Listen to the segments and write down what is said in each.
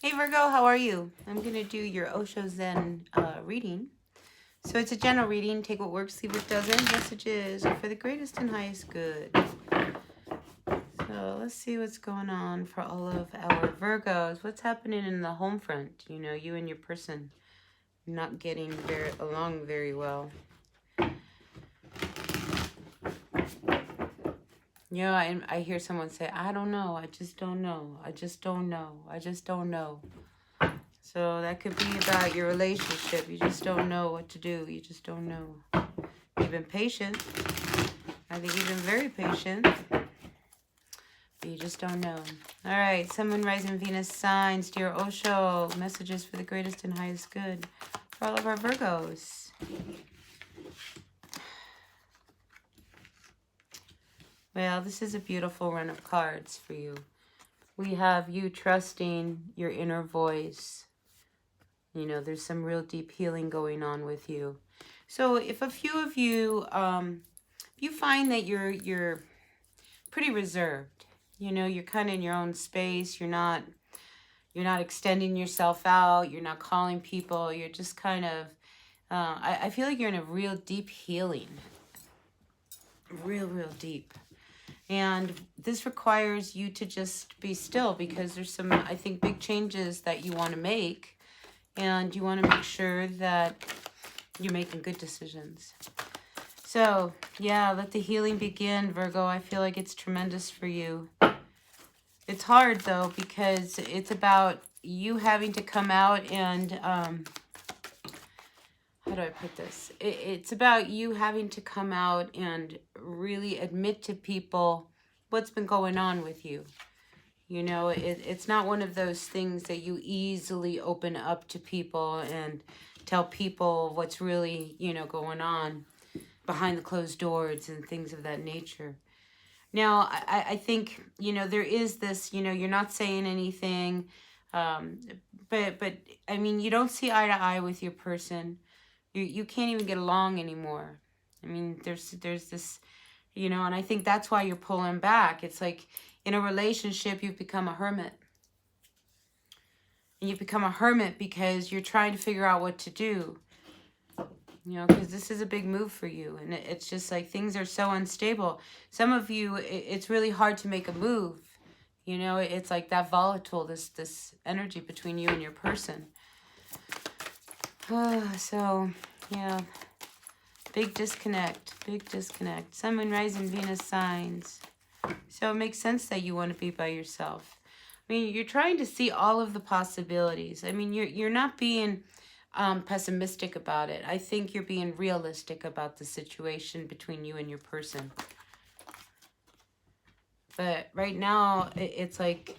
Hey Virgo, how are you? I'm going to do your Osho Zen reading. So it's a general reading. Take what works, leave what doesn't. Messages are for the greatest and highest good. So let's see what's going on for all of our Virgos. What's happening in the home front? You know, you and your person not getting along very well. Yeah, and I hear someone say, I don't know. I just don't know. I just don't know. I just don't know. So that could be about your relationship. You just don't know what to do. You just don't know. You've been patient. I think you've been very patient. But you just don't know. All right. Sun, Moon, Rising, Venus signs. Dear Osho, messages for the greatest and highest good for all of our Virgos. Well, this is a beautiful run of cards for you. We have you trusting your inner voice. You know, there's some real deep healing going on with you. So if a few of you, you find that you're pretty reserved, you know, you're kind of in your own space, you're not extending yourself out, you're not calling people, you're just kind of, I feel like you're in a real deep healing, real deep. And this requires you to just be still because there's some, I think, big changes that you want to make. And you want to make sure that you're making good decisions. So, yeah, let the healing begin, Virgo. I feel like it's tremendous for you. It's hard, though, because it's about you having to come out and, how do I put this? It's about you having to come out and really admit to people what's been going on with you. You know, it's not one of those things that you easily open up to people and tell people what's really, you know, going on behind the closed doors and things of that nature. Now, I think, you know, there is this, you know, you're not saying anything, but I mean, you don't see eye to eye with your person. You can't even get along anymore. I mean, there's this, you know, and I think that's why you're pulling back. It's like in a relationship, you've become a hermit. And you've become a hermit because you're trying to figure out what to do. You know, because this is a big move for you. And it's just like things are so unstable. Some of you, it's really hard to make a move. You know, it's like that volatile, this energy between you and your person. So, yeah. Big disconnect. Sun, Moon, Rising, Venus signs. So it makes sense that you want to be by yourself. I mean, you're trying to see all of the possibilities. I mean, you're not being pessimistic about it. I think you're being realistic about the situation between you and your person. But right now, it's like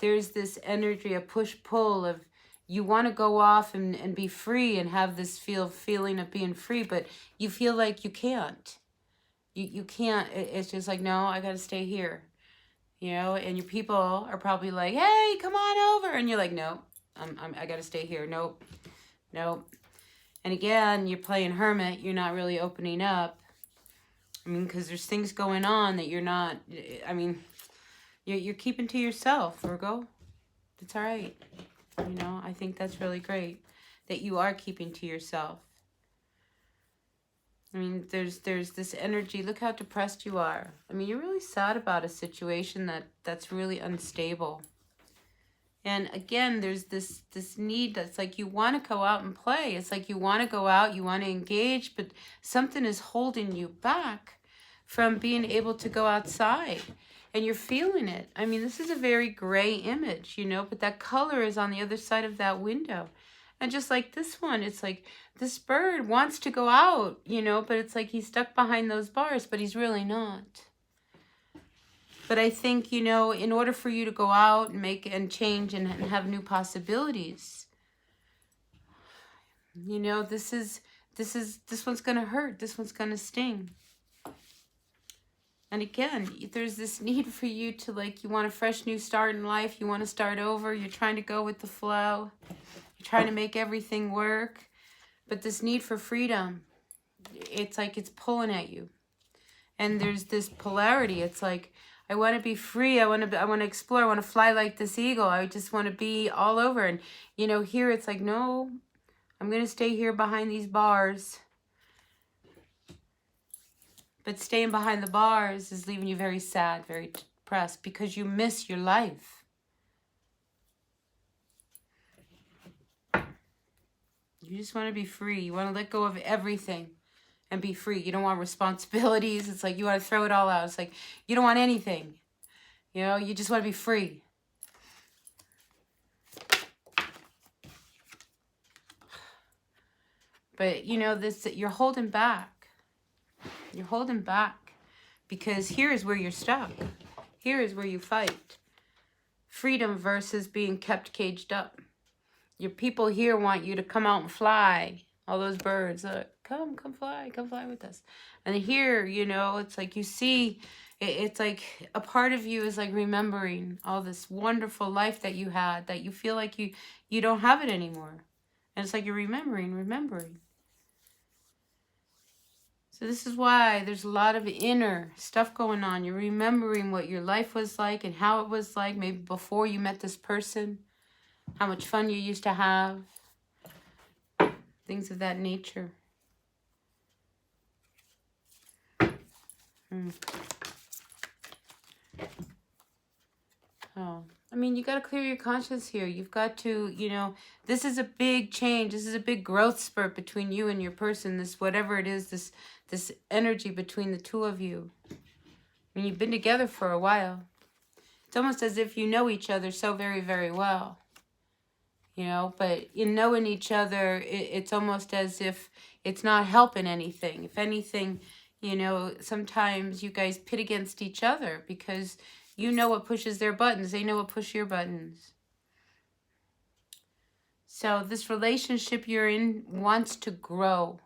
there's this energy, a push-pull of you want to go off and be free and have this feeling of being free, but you feel like you can't. You can't. It's just like, no, I got to stay here. You know, and your people are probably like, hey, come on over. And you're like, no, I got to stay here. Nope. And again, you're playing hermit. You're not really opening up. I mean, because there's things going on that you're not, I mean, you're keeping to yourself, Virgo. It's all right. You know, I think that's really great that you are keeping to yourself. I mean, there's this energy. Look how depressed you are. I mean, you're really sad about a situation that's really unstable. And again, there's this need that's like you want to go out and play. It's like you want to go out, you want to engage, but something is holding you back from being able to go outside. And you're feeling it. I mean, this is a very gray image, you know, but that color is on the other side of that window. And just like this one, it's like this bird wants to go out, you know, but it's like he's stuck behind those bars, but he's really not. But I think, you know, in order for you to go out and make and change and have new possibilities, you know, this one's going to hurt. This one's going to sting. And again, there's this need for you to, like, you want a fresh new start in life. You want to start over. You're trying to go with the flow. You're trying to make everything work. But this need for freedom, it's like it's pulling at you. And there's this polarity. It's like, I want to be free. I want to explore. I want to fly like this eagle. I just want to be all over. And, you know, here it's like, no, I'm going to stay here behind these bars. But staying behind the bars is leaving you very sad, very depressed, because you miss your life. You just want to be free. You want to let go of everything and be free. You don't want responsibilities. It's like you want to throw it all out. It's like you don't want anything. You know, you just want to be free. But, you know, you're holding back. You're holding back because here is where you're stuck. Here is where you fight. Freedom versus being kept caged up. Your people here want you to come out and fly. All those birds, come fly with us. And here, you know, it's like you see, it's like a part of you is like remembering all this wonderful life that you had, that you feel like you don't have it anymore. And it's like you're remembering. So this is why there's a lot of inner stuff going on. You're remembering what your life was like and how it was like maybe before you met this person, how much fun you used to have. Things of that nature. Oh, I mean, you got to clear your conscience here. You've got to, you know, this is a big change. This is a big growth spurt between you and your person. This, whatever it is, this energy between the two of you. I mean, you've been together for a while. It's almost as if you know each other so very, very well. You know, but in knowing each other, it's almost as if it's not helping anything. If anything, you know, sometimes you guys pit against each other because you know what pushes their buttons. They know what pushes your buttons. So this relationship you're in wants to grow,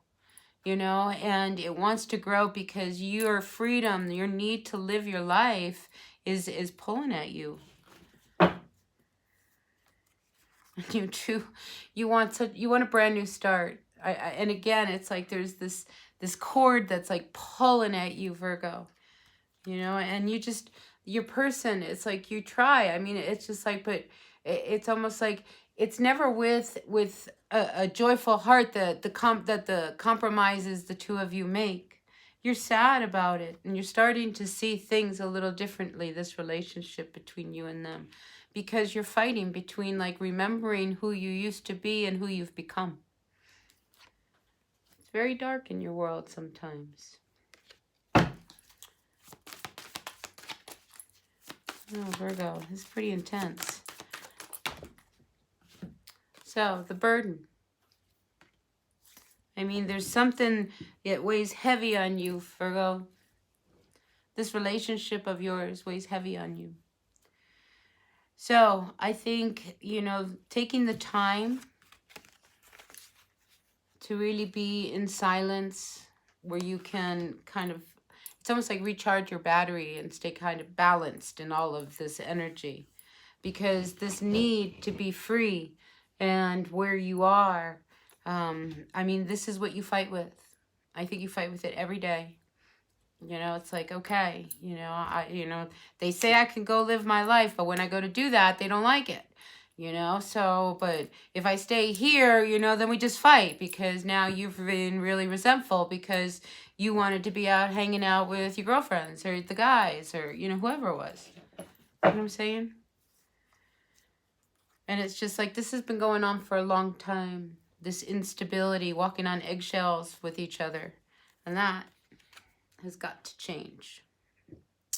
you know, and it wants to grow because your freedom, your need to live your life is pulling at you. You want a brand new start. And again, it's like there's this cord that's like pulling at you, Virgo. You know, and your person, it's like you try. I mean, it's just like, but it's almost like it's never with a joyful heart that the compromises the two of you make. You're sad about it, and you're starting to see things a little differently, this relationship between you and them. Because you're fighting between like remembering who you used to be and who you've become. It's very dark in your world sometimes. Oh, Virgo, it's pretty intense. So, the burden. I mean, there's something that weighs heavy on you, Virgo. This relationship of yours weighs heavy on you. So I think, you know, taking the time to really be in silence where you can kind of, it's almost like recharge your battery and stay kind of balanced in all of this energy. Because this need to be free and where you are, I mean, this is what you fight with. I think you fight with it every day. You know, it's like, okay, you know, they say I can go live my life, but when I go to do that, they don't like it, you know, so, but if I stay here, you know, then we just fight because now you've been really resentful because you wanted to be out hanging out with your girlfriends or the guys or, you know, whoever it was. You know what I'm saying? And it's just like, this has been going on for a long time. This instability, walking on eggshells with each other. And that has got to change.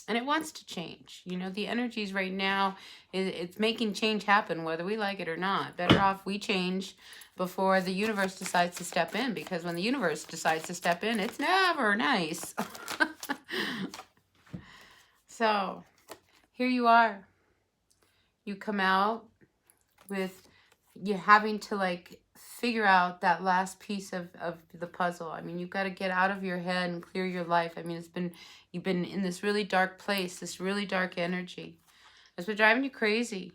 And it wants to change. You know, the energies right now, it's making change happen, whether we like it or not. Better off we change before the universe decides to step in. Because when the universe decides to step in, it's never nice. So, here you are. You come out with you having to like figure out that last piece of the puzzle. I mean, you've got to get out of your head and clear your life. I mean, you've been in this really dark place, this really dark energy. It's been driving you crazy,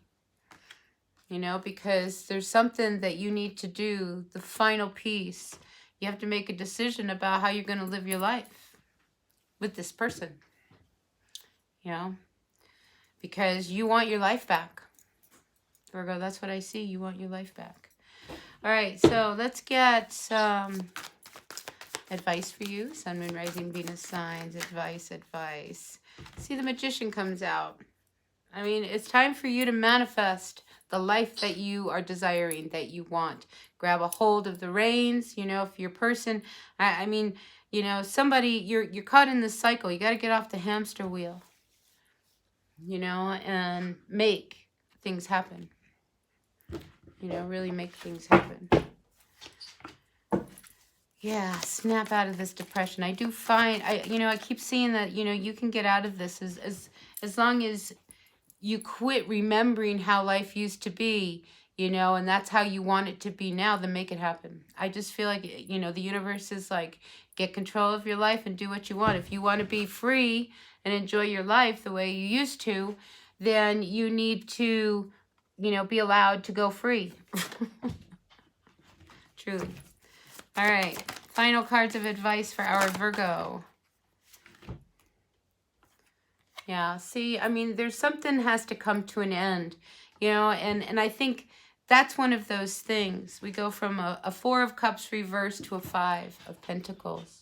you know, because there's something that you need to do, the final piece. You have to make a decision about how you're going to live your life with this person, you know. because you want your life back. Virgo, that's what I see. You want your life back. All right, so let's get some advice for you. Sun, Moon, Rising, Venus signs. Advice, advice. See, the Magician comes out. I mean, it's time for you to manifest the life that you are desiring, that you want. Grab a hold of the reins. You know, if your person, I mean, you know, somebody, you're caught in this cycle. You got to get off the hamster wheel, you know, and make things happen. You know, really make things happen. Yeah, snap out of this depression. I do find, I keep seeing that, you know, you can get out of this as long as you quit remembering how life used to be, you know, and that's how you want it to be now, then make it happen. I just feel like, you know, the universe is like, get control of your life and do what you want. If you want to be free and enjoy your life the way you used to, then you need to, you know, be allowed to go free. Truly. All right. Final cards of advice for our Virgo. Yeah, see, I mean, there's something has to come to an end, you know, and I think that's one of those things. We go from a Four of Cups reversed to a Five of Pentacles.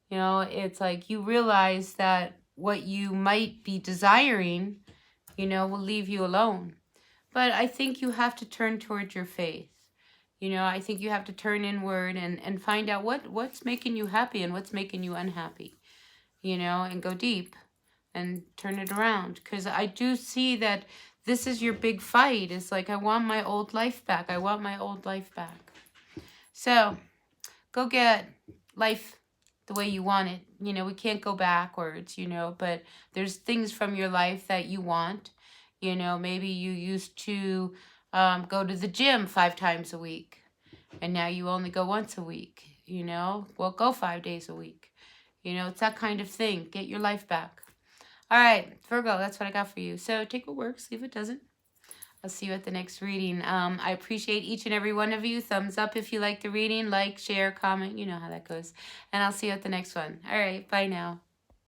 You know, it's like you realize that what you might be desiring, you know, will leave you alone. But I think you have to turn towards your faith. You know, I think you have to turn inward and find out what's making you happy and what's making you unhappy, you know, and go deep and turn it around. Because I do see that this is your big fight. It's like, I want my old life back. I want my old life back. So go get life the way you want it. You know, we can't go backwards, you know, but there's things from your life that you want. You know, maybe you used to go to the gym 5 times a week, and now you only go once a week, you know. Well, go 5 days a week. You know, it's that kind of thing. Get your life back. All right, Virgo, that's what I got for you. So take what works, leave what doesn't. I'll see you at the next reading. I appreciate each and every one of you. Thumbs up if you like the reading. Like, share, comment. You know how that goes. And I'll see you at the next one. All right, bye now.